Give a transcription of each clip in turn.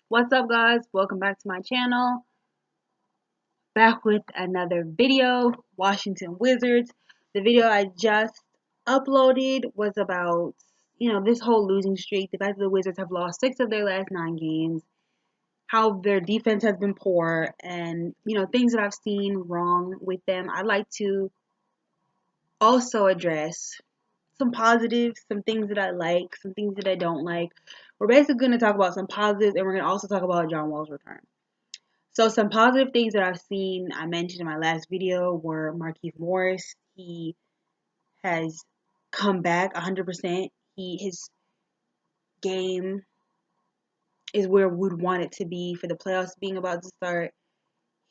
What's up, guys? Welcome back to my channel. Back with another video, Washington Wizards. The video I just uploaded was about, this whole losing streak. The fact that the Wizards have lost 6 of their last 9 games, how their defense has been poor, and, things that I've seen wrong with them. I'd like to also address some positives, some things that I like, some things that I don't like. We're basically going to talk about some positives, and we're going to also talk about John Wall's return. So some positive things that I've seen, I mentioned in my last video, were Markieff Morris. He has come back 100%. His game is where we'd want it to be for the playoffs being about to start.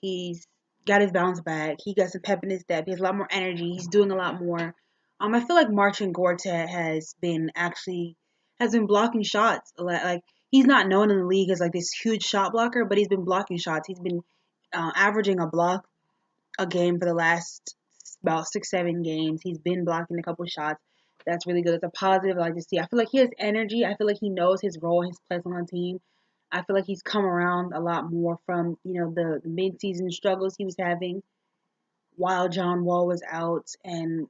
He's got his bounce back. He got some pep in his step. He has a lot more energy. He's doing a lot more. I feel like Marcin Gortat has been blocking shots. Like he's not known in the league as like this huge shot blocker, but he's been blocking shots. He's been averaging a block a game for the last about 6-7 games. He's been blocking a couple shots. That's really good. It's a positive I like to see. I feel like he has energy. I feel like he knows his role, his place on the team. I feel like he's come around a lot more from, the mid-season struggles he was having while John Wall was out and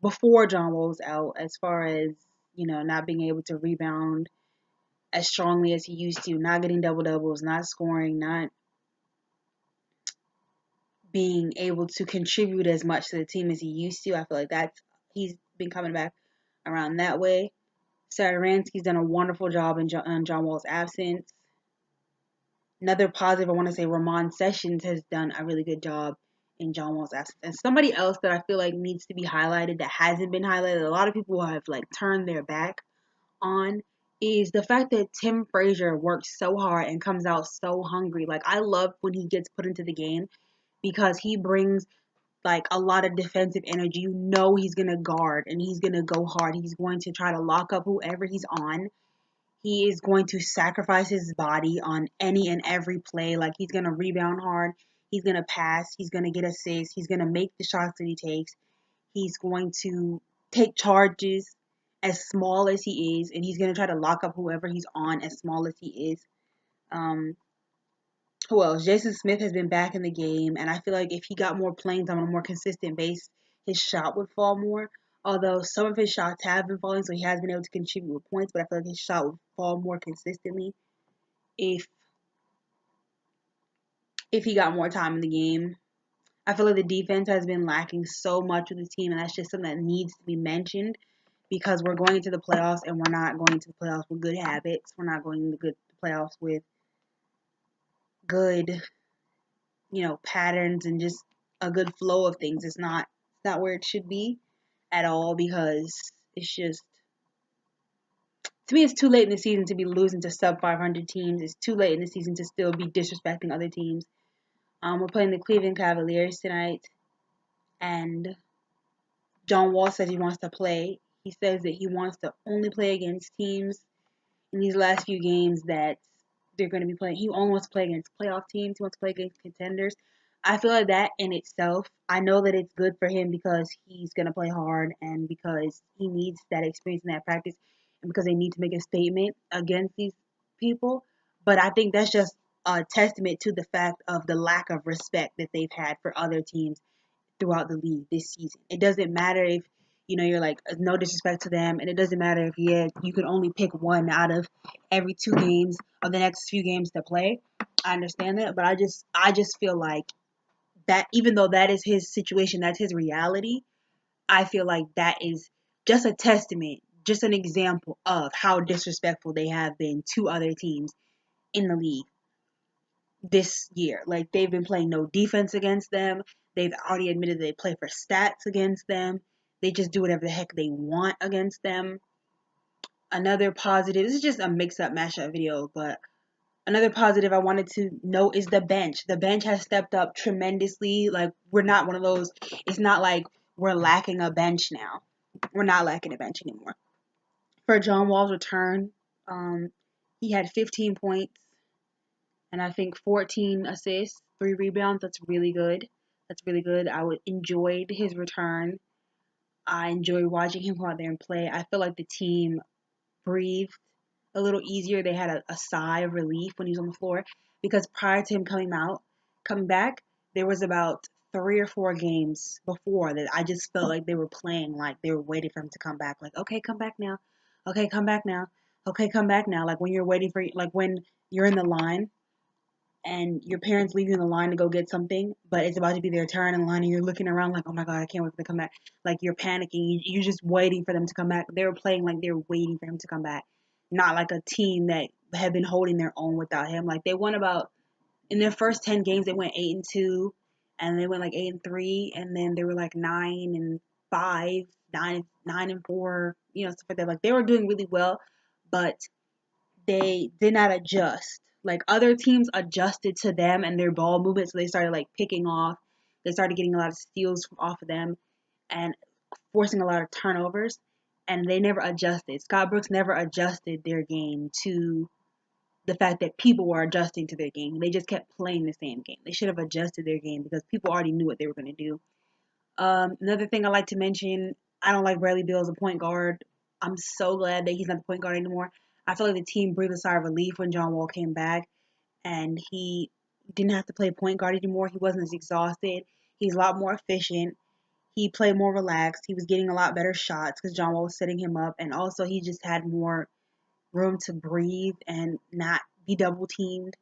before John Wall was out, as far as, not being able to rebound as strongly as he used to, not getting double doubles, not scoring, not being able to contribute as much to the team as he used to. I feel like he's been coming back around that way. Satoransky's done a wonderful job in John Wall's absence. Another positive, I want to say Ramon Sessions has done a really good job in John Wall's absence. And somebody else that I feel like needs to be highlighted that hasn't been highlighted, a lot of people have like turned their back on, is the fact that Tim Frazier works so hard and comes out so hungry. Like, I love when he gets put into the game because he brings like a lot of defensive energy. He's going to guard and he's going to go hard. He's going to try to lock up whoever he's on. He is going to sacrifice his body on any and every play. Like, he's going to rebound hard. He's going to pass. He's going to get assists. He's going to make the shots that he takes. He's going to take charges as small as he is, and he's going to try to lock up whoever he's on as small as he is. Who else? Jason Smith has been back in the game, and I feel like if he got more playing time on a more consistent base, his shot would fall more. Although some of his shots have been falling, so he has been able to contribute with points, but I feel like his shot would fall more consistently if he got more time in the game. I feel like the defense has been lacking so much with the team, and that's just something that needs to be mentioned because we're going into the playoffs, and we're not going into the playoffs with good habits. We're not going into the playoffs with good patterns and just a good flow of things. It's not where it should be at all because it's just, to me, it's too late in the season to be losing to sub 500 teams. It's too late in the season to still be disrespecting other teams. We're playing the Cleveland Cavaliers tonight, and John Wall says he wants to play. He says that he wants to only play against teams in these last few games that they're going to be playing. He only wants to play against playoff teams. He wants to play against contenders. I feel like that in itself, I know that it's good for him because he's going to play hard and because he needs that experience and that practice and because they need to make a statement against these people. But I think that's just a testament to the fact of the lack of respect that they've had for other teams throughout the league this season. It doesn't matter if you're like no disrespect to them, and it doesn't matter if you could only pick one out of every 2 games of the next few games to play. I understand that, but I just feel like that even though that is his situation, that's his reality. I feel like that is just a testament, just an example of how disrespectful they have been to other teams in the league this year. Like, they've been playing no defense against them. They've already admitted they play for stats against them. They just do whatever the heck they want against them. Another positive, this is just a mix-up mashup video, but another positive I wanted to note is the bench. The bench has stepped up tremendously. Like, we're not one of those, it's not like we're lacking a bench now. We're not lacking a bench anymore. For John Wall's return, he had 15 points, and I think 14 assists, 3 rebounds. That's really good. That's really good. Enjoyed his return. I enjoyed watching him go out there and play. I feel like the team breathed a little easier. They had a sigh of relief when he was on the floor because prior to him coming back, there was about 3 or 4 games before that I just felt like they were playing like they were waiting for him to come back. Like, okay, come back now. Okay, come back now. Okay, come back now. Like when you're waiting for, like when you're in the line and your parents leave you in the line to go get something, but it's about to be their turn in line and you're looking around like, oh my God, I can't wait for them to come back. Like you're panicking. You're just waiting for them to come back. They were playing like they were waiting for him to come back. Not like a team that had been holding their own without him. Like they won about, in their first 10 games, they went 8-2 and they went like 8-3 and then they were like 9-5, 9-4, stuff like that. Like they were doing really well, but they did not adjust. Like other teams adjusted to them and their ball movement, so they started like picking off. They started getting a lot of steals off of them and forcing a lot of turnovers, and they never adjusted. Scott Brooks never adjusted their game to the fact that people were adjusting to their game. They just kept playing the same game. They should have adjusted their game because people already knew what they were going to do. Another thing I like to mention, I don't like Bradley Beal as a point guard. I'm so glad that he's not the point guard anymore. I feel like the team breathed a sigh of relief when John Wall came back and he didn't have to play point guard anymore. He wasn't as exhausted. He's a lot more efficient. He played more relaxed. He was getting a lot better shots because John Wall was setting him up. And also, he just had more room to breathe and not be double teamed.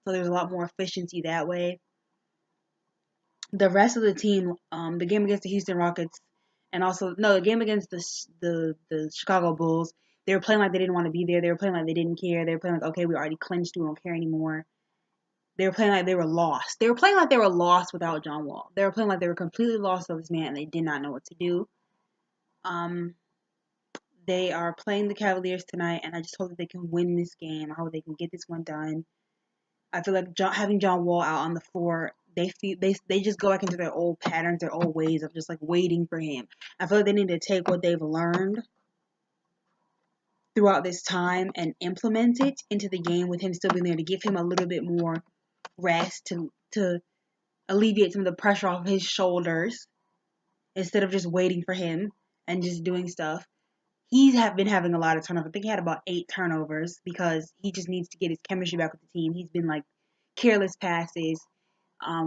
So there's a lot more efficiency that way. The rest of the team, the game against the Houston Rockets, and also no, the game against the Chicago Bulls, they were playing like they didn't want to be there. They were playing like they didn't care. They were playing like, okay, we already clinched, we don't care anymore. They were playing like they were lost. They were playing like they were lost without John Wall. They were playing like they were completely lost without this man, and they did not know what to do. They are playing the Cavaliers tonight, and I just hope that they can win this game. I hope they can get this one done. I feel like having John Wall out on the floor, they just go back into their old patterns, their old ways of just like waiting for him. I feel like they need to take what they've learned throughout this time and implement it into the game with him still being there to give him a little bit more rest to alleviate some of the pressure off his shoulders instead of just waiting for him and just doing stuff. He's been having a lot of turnovers. I think he had about 8 turnovers because he just needs to get his chemistry back with the team. He's been like careless passes.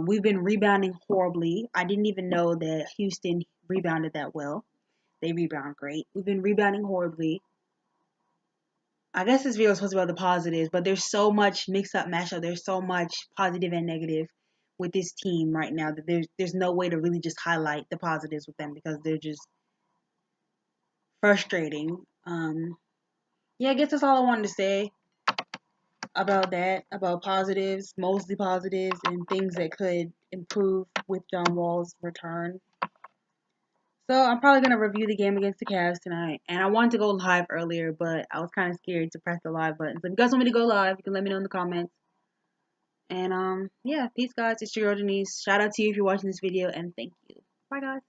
We've been rebounding horribly. I didn't even know that Houston rebounded that well. They rebound great. We've been rebounding horribly. I guess this video is supposed to be about the positives, but there's so much mix-up matchup. There's so much positive and negative with this team right now that there's no way to really just highlight the positives with them because they're just frustrating. Yeah, I guess that's all I wanted to say about that, about positives, mostly positives, and things that could improve with John Wall's return. So I'm probably going to review the game against the Cavs tonight. And I wanted to go live earlier, but I was kind of scared to press the live button. So if you guys want me to go live, you can let me know in the comments. And yeah, peace guys. It's your girl Denise. Shout out to you if you're watching this video, and thank you. Bye guys.